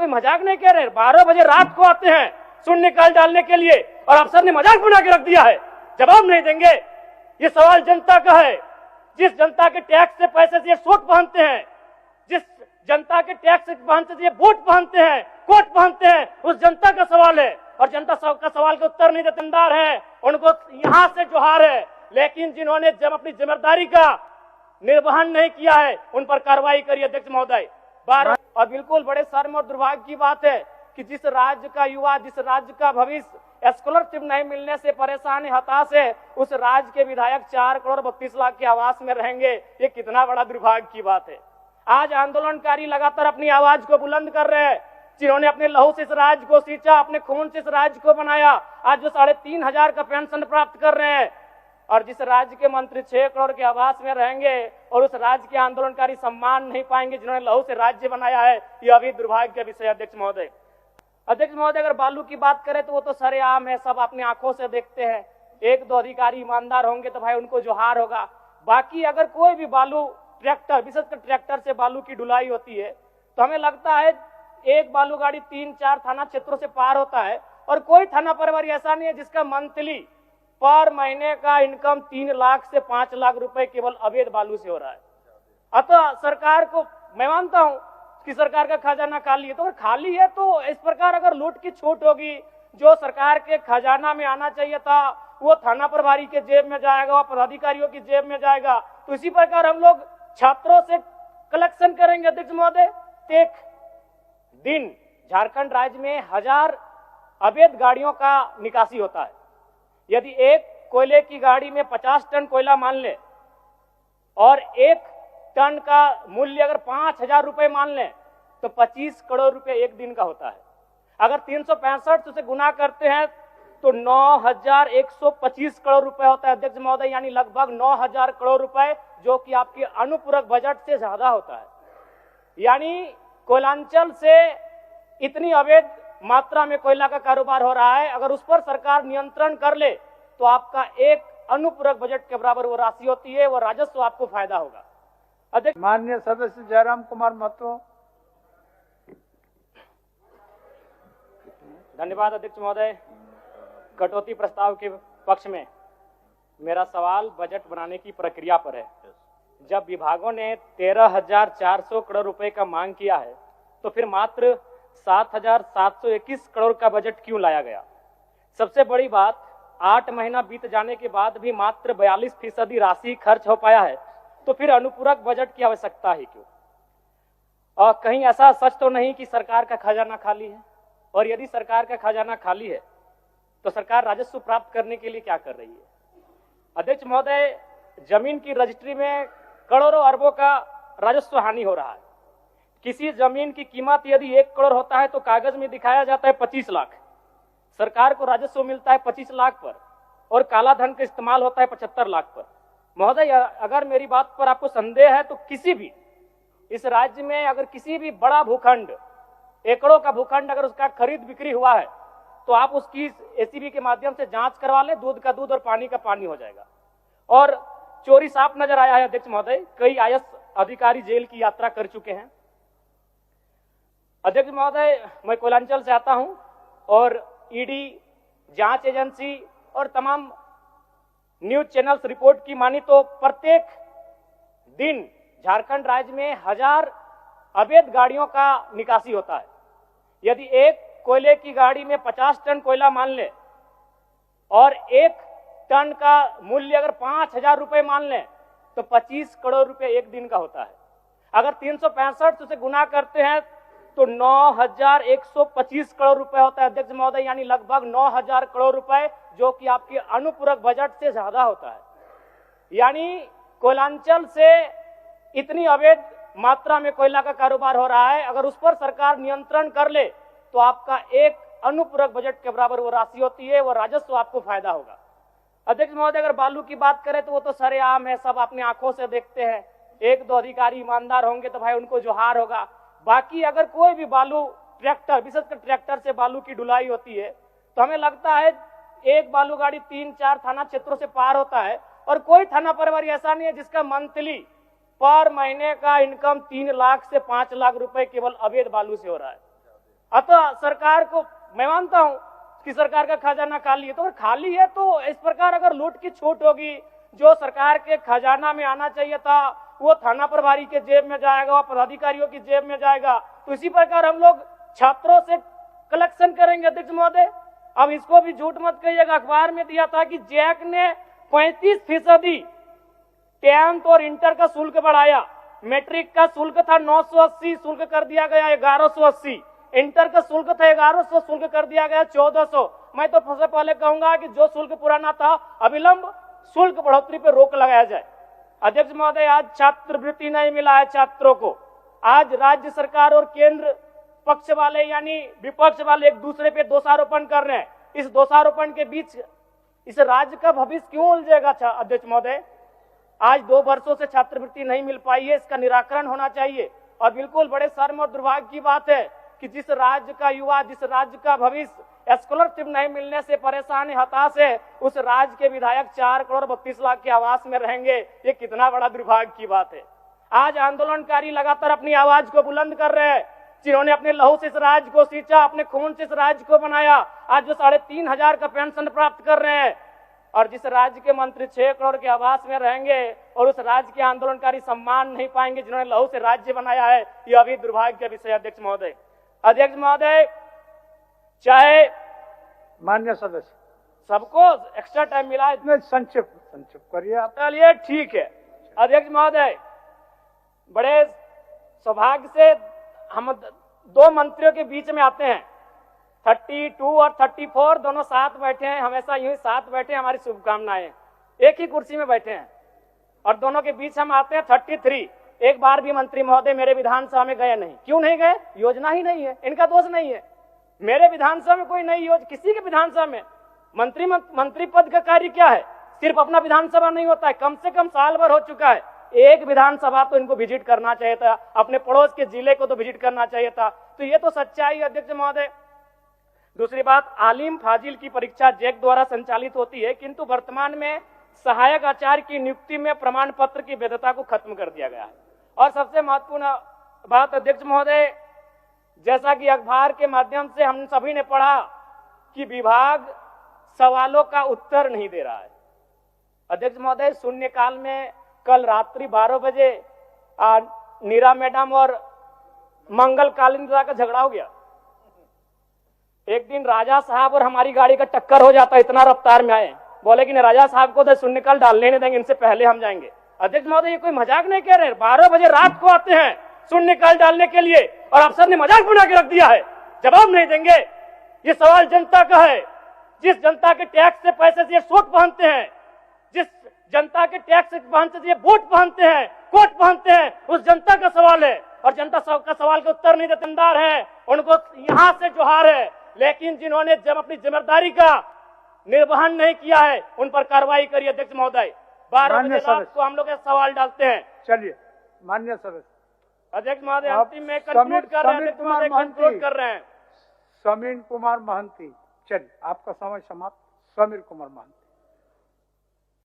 कोई मजाक नहीं कह रहे। 12 बजे रात को आते हैं शून्य निकाल डालने के लिए और अफसर ने मजाक बना के रख दिया है, जवाब नहीं देंगे। ये सवाल जनता का है। जिस जनता के टैक्स से पैसे से ये सूट पहनते हैं, जिस जनता के टैक्स पहनते से ये बूट पहनते हैं, कोट पहनते हैं, उस जनता का सवाल है और जनता का सवाल का उत्तर नहीं देतेदार है। उनको यहां से जोहार है, लेकिन जिन्होंने जब अपनी जिम्मेदारी का निर्वहन नहीं किया है उन पर कार्रवाई करिए अध्यक्ष महोदय। और बिल्कुल बड़े शर्म और दुर्भाग्य की बात है कि जिस राज्य का युवा, जिस राज्य का भविष्य स्कॉलरशिप नहीं मिलने से परेशान है, हताश है, उस राज्य के विधायक 4 करोड़ 32 लाख के आवास में रहेंगे। ये कितना बड़ा दुर्भाग्य की बात है। आज आंदोलनकारी लगातार अपनी आवाज को बुलंद कर रहे हैं। जिन्होंने अपने लहू से इस राज्य को सींचा, अपने खून से इस राज्य को बनाया, आज जो 3,500 का पेंशन प्राप्त कर रहे हैं, और जिस राज्य के मंत्री 6 करोड़ के आवास में रहेंगे और उस राज्य के आंदोलनकारी सम्मान नहीं पाएंगे जिन्होंने लहू से राज्य बनाया है, यह अभी दुर्भाग्य का विषय। अध्यक्ष महोदय, अगर बालू की बात करें तो वो तो सरेआम है, सब अपनी आंखों से देखते हैं। 1-2 अधिकारी ईमानदार होंगे तो भाई उनको जोहार होगा। बाकी अगर कोई भी बालू ट्रैक्टर, विशेषकर ट्रैक्टर से बालू की ढुलाई होती है तो हमें लगता है एक बालू गाड़ी 3-4 थाना क्षेत्रों से पार होता है और कोई थाना प्रभारी ऐसा नहीं है जिसका मंथली पर महीने का इनकम 3 लाख से 5 लाख रुपए केवल अवैध बालू से हो रहा है। अतः सरकार को मैं मानता हूं कि सरकार का खजाना खाली है, तो अगर खाली है तो इस प्रकार अगर लूट की छूट होगी, जो सरकार के खजाना में आना चाहिए था वो थाना प्रभारी के जेब में जाएगा, पदाधिकारियों की जेब में जाएगा। तो इसी प्रकार हम लोग छात्रों से कलेक्शन करेंगे। अध्यक्ष महोदय, एक दिन झारखंड राज्य में 1000 अवैध गाड़ियों का निकासी होता है। यदि एक कोयले की गाड़ी में 50 टन कोयला मान ले और 1 टन का मूल्य अगर 5,000 रुपए मान लें तो 25 करोड़ रुपए एक दिन का होता है। अगर 365 से गुना करते हैं तो 9,125 करोड़ रुपए होता है अध्यक्ष महोदय, यानी लगभग 9,000 करोड़ रुपए, जो कि आपके अनुपूरक बजट से ज्यादा होता है। यानी कोयलांचल से इतनी अवैध मात्रा में कोयला का कारोबार हो रहा है, अगर उस पर सरकार नियंत्रण कर ले तो आपका एक अनुपूरक बजट के बराबर वो राशि होती है, वो राजस्व आपको फायदा होगा। अध्यक्ष, माननीय सदस्य जयराम कुमार महतो। धन्यवाद अध्यक्ष महोदय। कटौती प्रस्ताव के पक्ष में मेरा सवाल बजट बनाने की प्रक्रिया पर है। जब विभागों ने 13,400 करोड़ रुपए का मांग किया है तो फिर मात्र 7,721 करोड़ का बजट क्यों लाया गया? सबसे बड़ी बात, 8 महीना बीत जाने के बाद भी मात्र 42% राशि खर्च हो पाया है, तो फिर अनुपूरक बजट की आवश्यकता ही क्यों? और कहीं ऐसा सच तो नहीं कि सरकार का खजाना खाली है? और यदि सरकार का खजाना खाली है तो सरकार राजस्व प्राप्त करने के लिए क्या कर रही है? अध्यक्ष महोदय, जमीन की रजिस्ट्री में करोड़ों अरबों का राजस्व हानि हो रहा है। किसी जमीन की कीमत यदि 1 करोड़ होता है तो कागज में दिखाया जाता है 25 लाख। सरकार को राजस्व मिलता है 25 लाख पर और काला धन का इस्तेमाल होता है 75 लाख पर। महोदय, अगर मेरी बात पर आपको संदेह है तो किसी भी इस राज्य में अगर किसी भी बड़ा भूखंड, एकड़ों का भूखंड अगर उसका खरीद बिक्री हुआ है तो आप उसकी एसीबी के माध्यम से जांच करवा लें, दूध का दूध और पानी का पानी हो जाएगा। और चोरी साफ नजर आया है अध्यक्ष महोदय, कई आईएएस अधिकारी जेल की यात्रा कर चुके हैं। अध्यक्ष महोदय, मैं कोयलांचल से आता हूं और ईडी, जांच एजेंसी और तमाम न्यूज चैनल्स रिपोर्ट की मानी तो प्रत्येक दिन झारखंड राज्य में 1000 अवैध गाड़ियों का निकासी होता है। यदि एक कोयले की गाड़ी में 50 टन कोयला मान ले और 1 टन का मूल्य अगर 5,000 रुपए मान लें तो 25 करोड़ रुपए एक दिन का होता है। अगर 365 से गुना करते हैं तो 9,125 करोड़ रुपए होता है अध्यक्ष महोदय, यानी लगभग 9,000 करोड़ रुपए, जो कि आपके अनुपूरक बजट से ज्यादा होता है। यानी कोयलांचल से इतनी अवैध मात्रा में कोयला का कारोबार हो रहा है, अगर उस पर सरकार नियंत्रण कर ले तो आपका एक अनुपूरक बजट के बराबर वो राशि होती है, वो राजस्व आपको फायदा होगा। अध्यक्ष महोदय, अगर बालू की बात करें तो वो तो सरेआम है, सब अपनी आंखों से देखते हैं। 1-2 अधिकारी ईमानदार होंगे तो भाई उनको जोहार होगा। बाकी अगर कोई भी बालू ट्रैक्टर, विशेषकर ट्रैक्टर से बालू की ढुलाई होती है तो हमें लगता है एक बालू गाड़ी 3-4 थाना क्षेत्रों से पार होता है और कोई थाना प्रभारी ऐसा नहीं है जिसका मंथली पर महीने का इनकम 3 लाख से 5 लाख रुपए केवल अवैध बालू से हो रहा है। अतः सरकार को मैं मानता हूं कि सरकार का खजाना खाली है, तो अगर खाली है तो इस प्रकार अगर लूट की छूट होगी, जो सरकार के खजाना में आना चाहिए था वो थाना प्रभारी के जेब में जाएगा, वो पदाधिकारियों की जेब में जाएगा। तो इसी प्रकार हम लोग छात्रों से कलेक्शन करेंगे अध्यक्ष महोदय। अब इसको भी झूठ मत कहिएगा, अखबार में दिया था कि जैक ने 35% 10th और इंटर का शुल्क बढ़ाया। मैट्रिक का शुल्क था 980, शुल्क कर दिया गया 1180। इंटर का शुल्क था 1100, शुल्क कर दिया गया 1400। मैं तो सबसे पहले कहूंगा कि जो शुल्क पुराना था अविलंब शुल्क बढ़ोतरी पर रोक लगाया जाए। अध्यक्ष महोदय, आज छात्रवृत्ति नहीं मिला है छात्रों को। आज राज्य सरकार और केंद्र पक्ष वाले यानी विपक्ष वाले एक दूसरे पे दोषारोपण कर रहे हैं। इस दोषारोपण के बीच इस राज्य का भविष्य क्यों उलझेगा अध्यक्ष महोदय? आज 2 वर्षों से छात्रवृत्ति नहीं मिल पाई है, इसका निराकरण होना चाहिए। और बिल्कुल बड़े शर्म और दुर्भाग्य की बात है कि जिस राज्य का युवा, जिस राज्य का भविष्य स्कॉलरशिप नहीं मिलने से परेशान है, हताश है, उस राज्य के विधायक 4 करोड़ 32 लाख के आवास में रहेंगे। ये कितना बड़ा दुर्भाग्य की बात है। आज आंदोलनकारी लगातार अपनी आवाज को बुलंद कर रहे हैं, जिन्होंने अपने लहू से इस राज्य को सींचा, अपने खून से इस राज्य को बनाया। आज जो 3,500 का पेंशन प्राप्त कर रहे हैं, और जिस राज्य के मंत्री 6 करोड़ के आवास में रहेंगे और उस राज्य के आंदोलनकारी सम्मान नहीं पाएंगे जिन्होंने लहू से राज्य बनाया है, यह अभी दुर्भाग्य का विषय। अध्यक्ष महोदय, अध्यक्ष महोदय, चाहे मान्य सदस्य सबको एक्स्ट्रा टाइम मिला है, संक्षिप्त करिए आप। चलिए ठीक है। अध्यक्ष महोदय, बड़े सौभाग्य से हम 2 मंत्रियों के बीच में आते हैं। 32 और 34 दोनों साथ बैठे हैं, हमेशा यूं ही साथ बैठे हैं, हमारी शुभकामनाएं। एक ही कुर्सी में बैठे हैं और दोनों के बीच हम आते हैं 33। एक बार भी मंत्री महोदय मेरे विधानसभा में गए नहीं। क्यों नहीं गए? योजना ही नहीं है, इनका दोष नहीं है। मेरे विधानसभा में कोई नई योजना, किसी के विधानसभा में मंत्री पद का कार्य क्या है? सिर्फ अपना विधानसभा नहीं होता है, कम से कम साल भर हो चुका है। एक विधानसभा तो इनको विजिट करना चाहिए था, अपने पड़ोस के जिले को तो विजिट करना चाहिए था। तो ये तो सच्चाई है अध्यक्ष महोदय। दूसरी बात, आलिम फाजिल की परीक्षा जैक द्वारा संचालित होती है, किंतु वर्तमान में सहायक आचार्य की नियुक्ति में प्रमाण पत्र की वैधता को खत्म कर दिया गया है। और सबसे महत्वपूर्ण बात अध्यक्ष महोदय, जैसा कि अखबार के माध्यम से हम सभी ने पढ़ा कि विभाग सवालों का उत्तर नहीं दे रहा है। अध्यक्ष महोदय, शून्यकाल में कल रात्रि 12 बजे नीरा मैडम और मंगल कालिंदा का झगड़ा हो गया। एक दिन राजा साहब और हमारी गाड़ी का टक्कर हो जाता, इतना रफ्तार में आए, बोले कि राजा साहब को तो शून्यकाल डालने नहीं देंगे, इनसे पहले हम जाएंगे। अध्यक्ष महोदय, ये कोई मजाक नहीं कह रहे। 12 बजे रात को आते हैं शून्यकाल डालने के लिए और अफसर ने मजाक बना के रख दिया है, जवाब नहीं देंगे। ये सवाल जनता का है, जिस जनता के टैक्स से पैसे से ये सूट पहनते हैं, जिस जनता के टैक्स से पहनते से ये बूट पहनते हैं, कोट पहनते हैं, उस जनता का सवाल है। और जनता का सवाल के उत्तर नहीं देते है, उनको यहां से जोहार है। लेकिन जिन्होंने जब अपनी जिम्मेदारी का निर्वहन नहीं किया है, उन पर कार्रवाई करिए अध्यक्ष महोदय। 12 बजे रात को हम लोग सवाल डालते हैं। चलिए मान्य सदस्य। अध्यक्ष महोदय, अंतिम में कंक्लूड कर रहे हैं, कंक्लूड कर रहे हैं। समीर कुमार महंती, चलिए आपका समय समाप्त। समीर कुमार महंती।